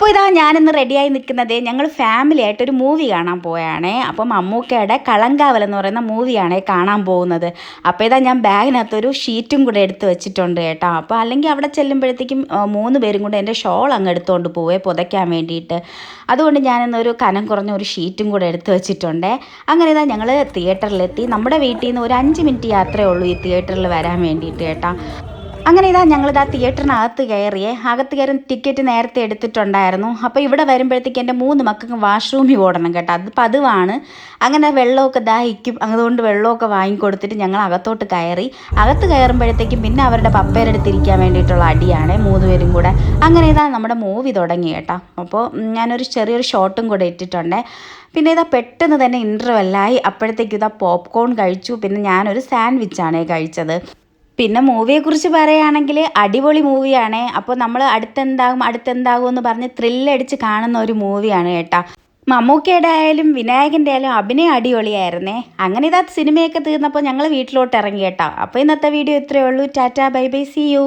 അപ്പോൾ ഇതാ ഞാനിന്ന് റെഡിയായി നിൽക്കുന്നത് ഞങ്ങൾ ഫാമിലി ആയിട്ട് ഒരു മൂവി കാണാൻ പോയാണേ. അപ്പം മമ്മൂക്കയുടെ കളങ്കാവൽ എന്ന് പറയുന്ന മൂവിയാണേ കാണാൻ പോകുന്നത്. അപ്പോൾ ഇതാ ഞാൻ ബാഗിനകത്തൊരു ഷീറ്റും കൂടെ എടുത്ത് വെച്ചിട്ടുണ്ട് കേട്ടോ. അപ്പോൾ അല്ലെങ്കിൽ അവിടെ ചെല്ലുമ്പോഴത്തേക്കും 3 പേരും കൂടെ എൻ്റെ ഷോൾ അങ്ങ് എടുത്തുകൊണ്ട് പോവേ പുതയ്ക്കാൻ വേണ്ടിയിട്ട്. അതുകൊണ്ട് ഞാനിന്നൊരു കനം കുറഞ്ഞ ഒരു ഷീറ്റും കൂടെ എടുത്ത് വെച്ചിട്ടുണ്ട്. അങ്ങനെ ഇതാ ഞങ്ങൾ തിയേറ്ററിലെത്തി. നമ്മുടെ വീട്ടിൽ നിന്ന് ഒരു 5 മിനിറ്റ് യാത്രയേ ഉള്ളൂ ഈ തിയേറ്ററിൽ വരാൻ വേണ്ടിയിട്ട് കേട്ടോ. അങ്ങനെ ഞങ്ങളിതാ തിയേറ്ററിനകത്ത് കയറിയേ. അകത്ത് കയറി ടിക്കറ്റ് നേരത്തെ എടുത്തിട്ടുണ്ടായിരുന്നു. അപ്പോൾ ഇവിടെ വരുമ്പോഴത്തേക്ക് എൻ്റെ 3 മക്കൾക്കും വാഷ്റൂമിൽ ഓടണം കേട്ടോ. അത് പതിവാണ്. അങ്ങനെ വെള്ളമൊക്കെ ദാഹിക്കും. അതുകൊണ്ട് വെള്ളമൊക്കെ വാങ്ങിക്കൊടുത്തിട്ട് ഞങ്ങൾ അകത്തോട്ട് കയറി. അകത്ത് കയറുമ്പോഴത്തേക്കും പിന്നെ അവരുടെ പപ്പയുടെ അടുത്തിരിക്കാൻ വേണ്ടിയിട്ടുള്ള അടിയാണ് 3 പേരും കൂടെ. അങ്ങനെ നമ്മുടെ മൂവി തുടങ്ങി കേട്ടോ. അപ്പോൾ ഞാനൊരു ചെറിയൊരു ഷോട്ടും കൂടെ ഇട്ടിട്ടുണ്ട്. പിന്നെ പെട്ടെന്ന് തന്നെ ഇൻ്റർവെല്ലായി. അപ്പോഴത്തേക്കും പോപ്കോൺ കഴിച്ചു. പിന്നെ ഞാനൊരു സാൻഡ്വിച്ചാണ് കഴിച്ചത്. പിന്നെ മൂവിയെക്കുറിച്ച് പറയുകയാണെങ്കിൽ അടിപൊളി മൂവിയാണ്. അപ്പോൾ നമ്മൾ അടുത്തെന്താകും എന്ന് പറഞ്ഞ് ത്രില്ലടിച്ച് കാണുന്ന ഒരു മൂവിയാണ് കേട്ടോ. മമ്മൂക്കയുടെ ആയാലും വിനായകൻ്റെ ആയാലും അഭിനയം അടിപൊളിയായിരുന്നേ. അങ്ങനെ സിനിമയൊക്കെ തീർന്നപ്പോൾ ഞങ്ങൾ വീട്ടിലോട്ട് ഇറങ്ങി കേട്ടോ. അപ്പോൾ ഇന്നത്തെ വീഡിയോ ഇത്രയേ ഉള്ളൂ. Tata bye bye, see U.